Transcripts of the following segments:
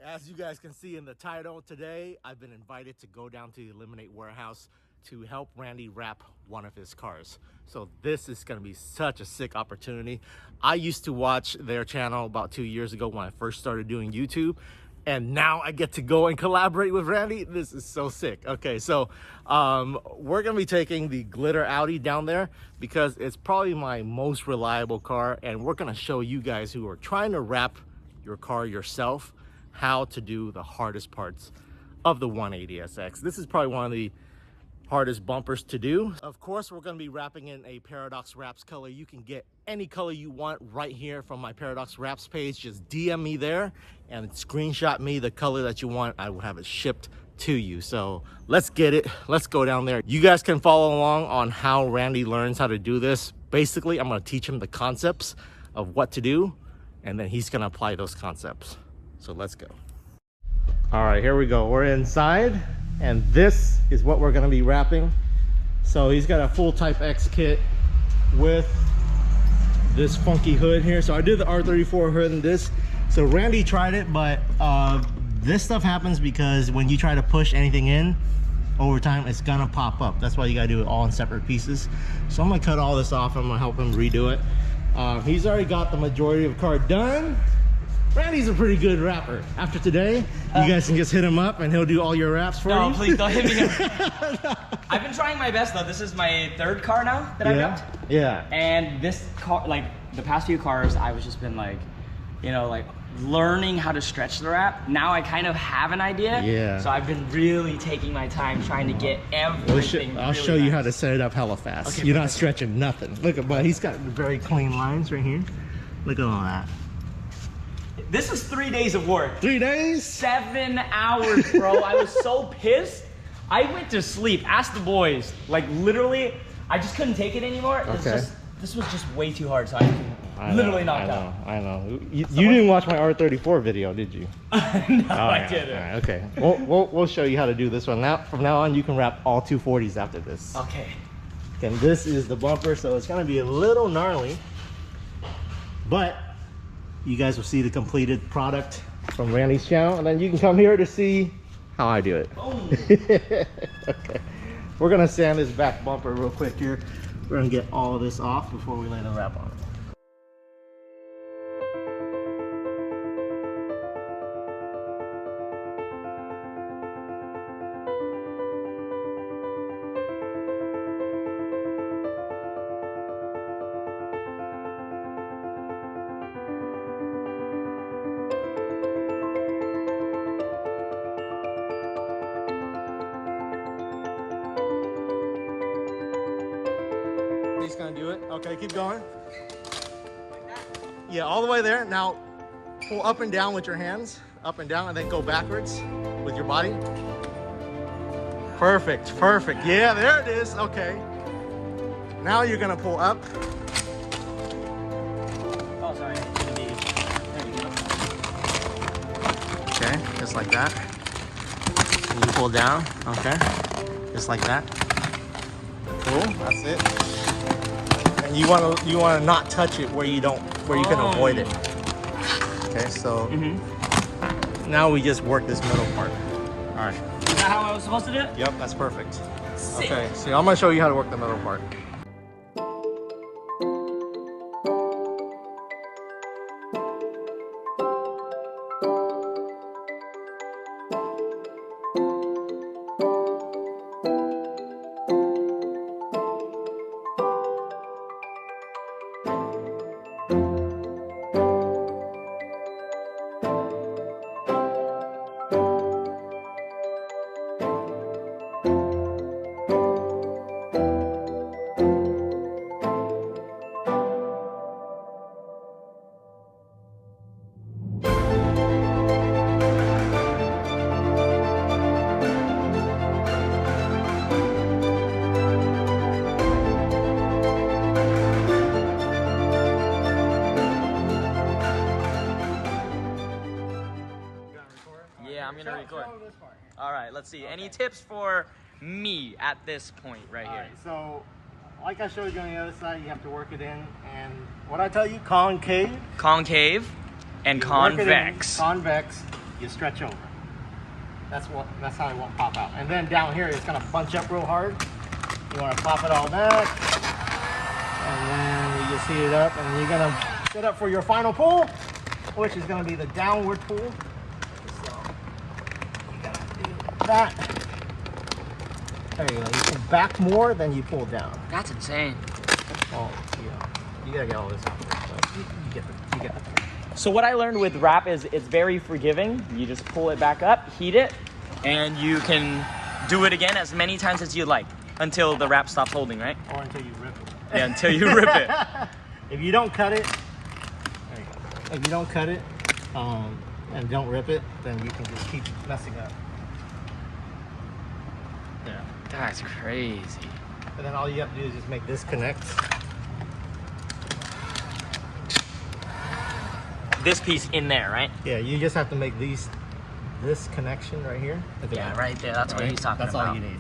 as you guys can see in the title, today I've been invited to go down to the Illiminate warehouse to help Randy wrap one of his cars. So this is gonna be such a sick opportunity. I used to watch their channel about 2 years ago when I first started doing YouTube, and now I get to go and collaborate with Randy. This is so sick. Okay, so we're gonna be taking the glitter Audi down there because it's probably my most reliable car, and we're gonna show you guys who are trying to wrap your car yourself how to do the hardest parts of the 180SX. This is probably one of the hardest bumpers to do. Of course, we're going to be wrapping in a Paradox Wraps color. You can get any color you want right here from my Paradox Wraps page. Just DM me there and screenshot me the color that you want. I will have it shipped to you. So let's get it. Let's go down there. You guys can follow along on how Randy learns how to do this. Basically, I'm going to teach him the concepts of what to do, and then he's going to apply those concepts. So let's go. All right, here we go. We're inside, and this is what we're gonna be wrapping. So he's got a full typeX kit with this funky hood here. So I did the R34 hood and this. So Randy tried it, but this stuff happens because when you try to push anything in over time, it's gonna pop up. That's why you gotta do it all in separate pieces. So I'm gonna cut all this off. I'm gonna help him redo it. He's already got the majority of the car done. Randy's a pretty good rapper. After today, you guys can just hit him up and he'll do all your raps for you. No, please don't hit me up. I've been trying my best though. This is my third car now that I've wrapped. Yeah. And this car, like the past few cars, I was just been like, you know, like learning how to stretch the wrap. Now I kind of have an idea. Yeah. So I've been really taking my time trying to get everything. I'll show you how to set it up hella fast. Okay, you're not stretching nothing. Look at, but he's got very clean lines right here. Look at all that. This is 3 days of work. 3 days? 7 hours, bro. I was so pissed. I went to sleep. Ask the boys. Like literally, I just couldn't take it anymore. Okay. This was just way too hard, so I literally knocked out. I know. You didn't watch my R34 video, did you? No, I didn't. Right, okay. We'll show you how to do this one. Now, from now on, you can wrap all 240s after this. Okay. And this is the bumper, so it's gonna be a little gnarly, but you guys will see the completed product from Randy's channel, and then you can come here to see how I do it. Okay, we're gonna sand this back bumper real quick here. We're gonna get all of this off before we lay the wrap on it. He's gonna do it. Okay, keep going. Like that? Yeah, all the way there. Now pull up and down with your hands, up and down, and then go backwards with your body. Perfect, perfect. Yeah, there it is. Okay. Now you're gonna pull up. Oh, sorry. There you go. Okay, just like that. And you pull down. Okay, just like that. Cool. That's it. And you wanna not touch it where you can avoid it. Okay, so now we just work this middle part. All right. Is that how I was supposed to do it? Yep, that's perfect. Sick. Okay, so I'm gonna show you how to work the middle part. I'm gonna record. All right, let's see. Okay. Any tips for me at this point right here? Right, so, like I showed you on the other side, you have to work it in. And what I tell you, concave. Concave and convex. Convex. you stretch over. That's how it won't pop out. And then down here, it's gonna bunch up real hard. You wanna pop it all back. And then you just heat it up, and you're gonna set up for your final pull, which is gonna be the downward pull. So you gotta do that. There you go. You pull back more than you pull down. That's insane. Oh, yeah. You gotta get all this out there, but you get the point. So what I learned with wrap is it's very forgiving. You just pull it back up, heat it, and you can do it again as many times as you like until the wrap stops holding, right? Or until you rip it. Yeah, until you rip it. If you don't cut it, there you go. If you don't cut it and don't rip it, then you can just keep messing up. Yeah. That's crazy. And then all you have to do is just make this connect. This piece in there, right? Yeah, you just have to make this connection right here. Yeah, right there. That's what he's talking That's about. all you need.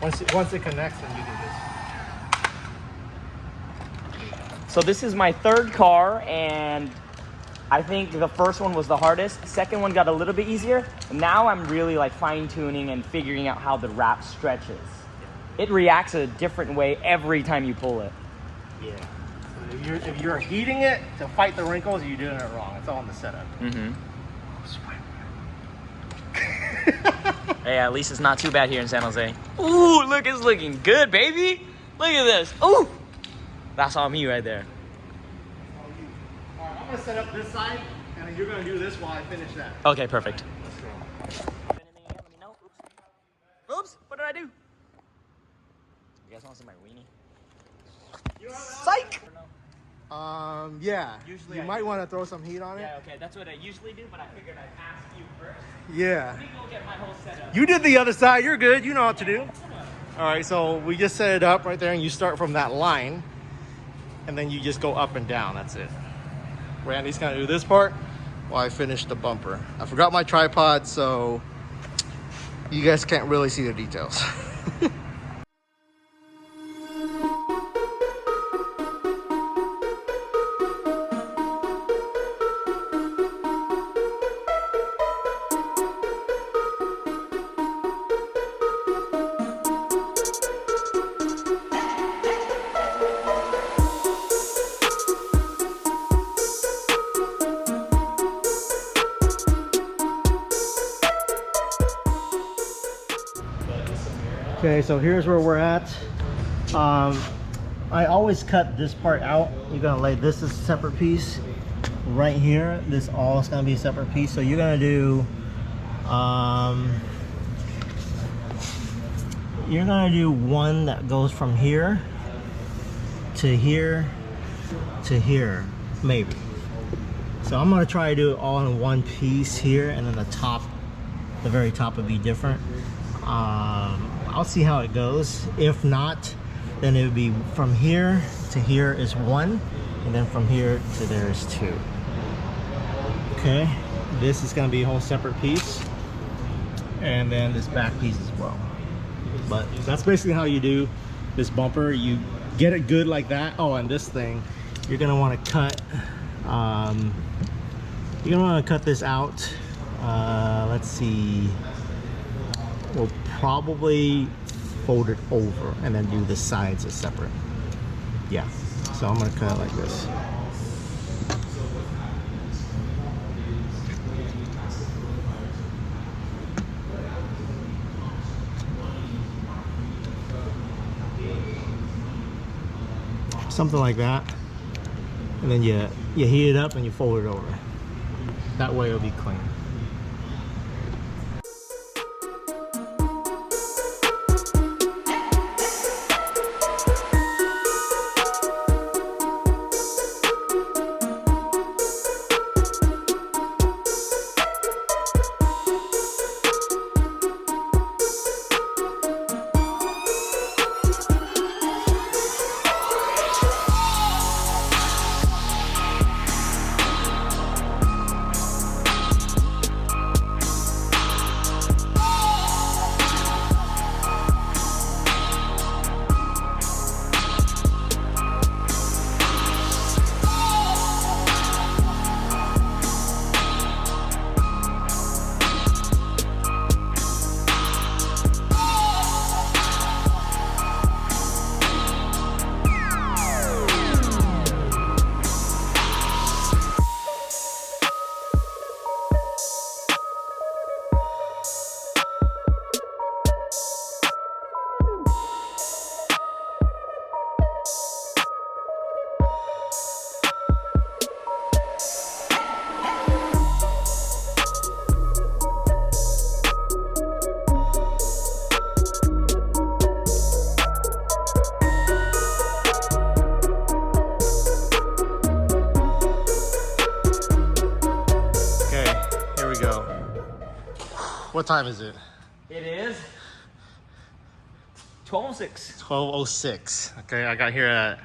Once it connects, then you can just. So this is my third car, and I think the first one was the hardest. Second one got a little bit easier. Now I'm really like fine tuning and figuring out how the wrap stretches. It reacts a different way every time you pull it. Yeah. So if you're heating it to fight the wrinkles, you're doing it wrong. It's all in the setup. Mm-hmm. Hey, at least it's not too bad here in San Jose. Ooh, look, it's looking good, baby. Look at this. Ooh, that's all me right there. All right, I'm gonna set up this side, and then you're gonna do this while I finish that. Okay, perfect. Let's go. If anything again, let me know. Oops. Oops, what did I do? You guys want to see my weenie? Psych! Yeah. Usually you I might do. want to throw some heat on it. Yeah, okay, that's what I usually do, but I figured I'd ask you first. Yeah. Let me go get my whole setup. You did the other side. You're good. You know what to do. All right, so we just set it up right there, and you start from that line, and then you just go up and down. That's it. Randy's gonna do this part while I finish the bumper. I forgot my tripod, so you guys can't really see the details. Okay, so here's where we're at. I always cut this part out. You're gonna lay this as a separate piece right here. This all is gonna be a separate piece. So you're gonna do one that goes from here to here to here, maybe. So I'm gonna try to do it all in one piece here, and then the very top would be different. I'll see how it goes. If not, then it would be from here to here is one, and then from here to there is two. Okay, this is gonna be a whole separate piece, and then this back piece as well. But that's basically how you do this bumper. You get it good like that. Oh, and this thing, you're gonna want to cut. You're gonna want to cut this out. Let's see. We'll probably fold it over and then do the sides as separate. Yeah. So I'm gonna cut it like this. Something like that, and then you heat it up and you fold it over. That way it'll be clean. What time is it? It is 12:06. 12:06. Okay, I got here at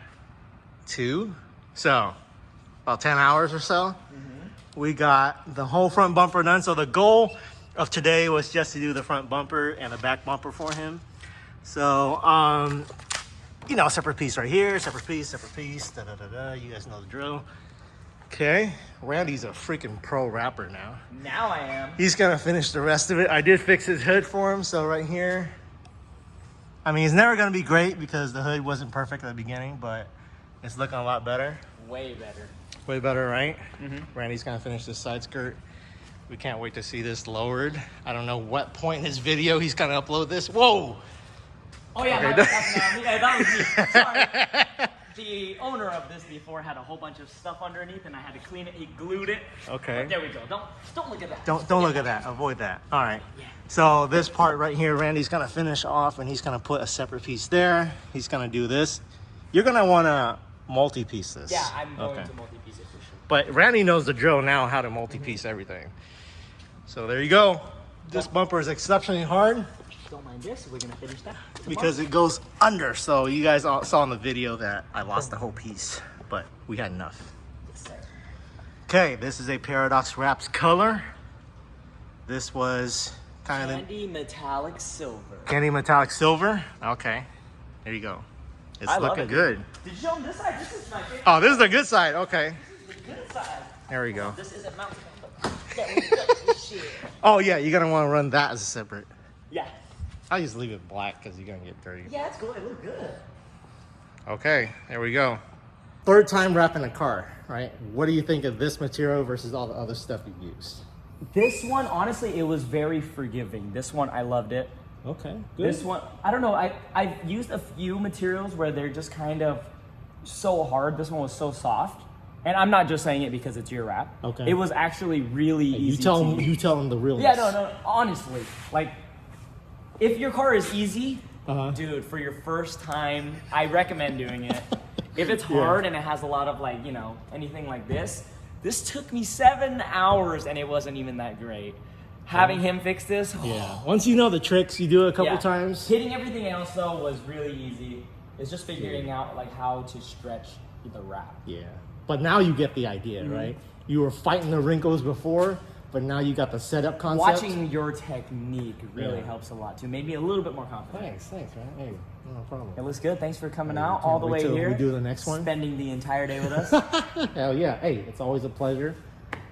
2. So, about 10 hours or so. We got the whole front bumper done. So the goal of today was just to do the front bumper and the back bumper for him. So, you know, separate piece right here, separate piece, da da da da. You guys know the drill. Okay, Randy's a freaking pro rapper now. Now I am. He's gonna finish the rest of it. I did fix his hood for him, so right here. I mean, it's never gonna be great because the hood wasn't perfect at the beginning, but it's looking a lot better. Way better. Way better, right? Randy's gonna finish this side skirt. We can't wait to see this lowered. I don't know what point in his video he's gonna upload this. Whoa! Oh yeah, Okay. that was me. Sorry. The owner of this before had a whole bunch of stuff underneath, and I had to clean it. He glued it. Okay. But there we go. Don't look at that. Don't look at that. Avoid that. All right. Yeah. So this part right here, Randy's gonna finish off, and he's gonna put a separate piece there. He's gonna do this. You're gonna wanna multi-piece this. Yeah, I'm going to multi-piece it for sure. But Randy knows the drill now, how to multi-piece everything. So there you go. This bumper is exceptionally hard Don't mind this. We're gonna finish that because it goes under. So you guys all saw in the video that I lost the whole piece, but we had enough. Yes, sir. Okay, this is a Paradox Wraps color. This was kind of Candy metallic silver. candy metallic silver. Okay, there you go. It's I love looking it. good. Did you show them this side? This is my favorite. Oh, this is the good side. Okay, This is the good side. there we go. This isn't mounted. Yeah, we got this shit. Oh yeah, you're gonna want to run that as a separate. Yeah. I'll just leave it black because you're gonna get dirty. Yeah, it's good. It looks good. Okay, there we go. Third time wrapping a car, right? What do you think of this material versus all the other stuff you've used? This one, honestly, it was very forgiving. This one, I loved it. Okay, This one, I don't know. I've used a few materials where they're just kind of so hard. This one was so soft. And I'm not just saying it because it's your wrap. Okay. It was actually really easy You tell to them. use. You tell them the realness. Yeah, no. Honestly, like, if your car is easy, dude, for your first time, I recommend doing it. If it's hard and it has a lot of like, you know, anything like this took me 7 hours and it wasn't even that great. Having him fix this, Yeah. Once you know the tricks, you do it a couple times. Hitting everything else though was really easy. It's just figuring out like how to stretch the wrap. Yeah. But now you get the idea, right? You were fighting the wrinkles before, but now you got the setup concept. Watching your technique really helps a lot too. Made me a little bit more confident. Thanks, man. Hey, no problem. It looks good. Thanks for coming out all the way till here. we do the next one. Spending the entire day with us. Hell yeah. Hey, it's always a pleasure.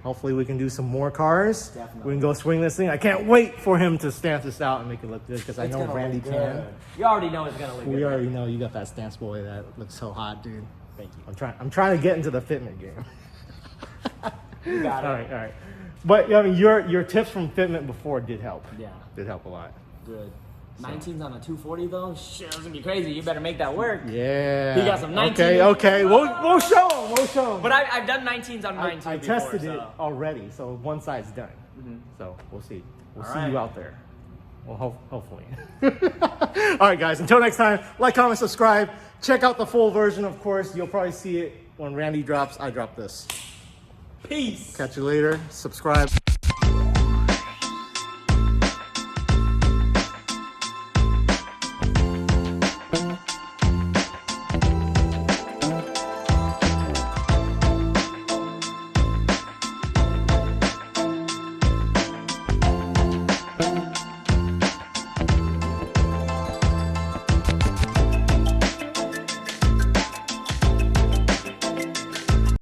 Hopefully we can do some more cars. Definitely. We can go swing this thing. I can't wait for him to stamp this out and make it look good because I It's know gonna Randy look can. good. You already know it's gonna look good. We already know you got that stance boy that looks so hot, dude. Thank you. I'm trying to get into the fitment game. You got it. All right. But I mean, your tips from fitment before did help. Yeah. Did help a lot. Good. 19's on a 240 though. Shit, that's gonna be crazy. You better make that work. Yeah. He got some 19s. Okay. We'll show him. We'll show him. But I've done 19s on mine too. I before, tested it so. already, so one side's done. So we'll see. We'll All see right. you out there. Well, hopefully. All right, guys. Until next time, like, comment, subscribe. Check out the full version, of course. You'll probably see it when Randy drops. I drop this. Peace. Catch you later. Subscribe.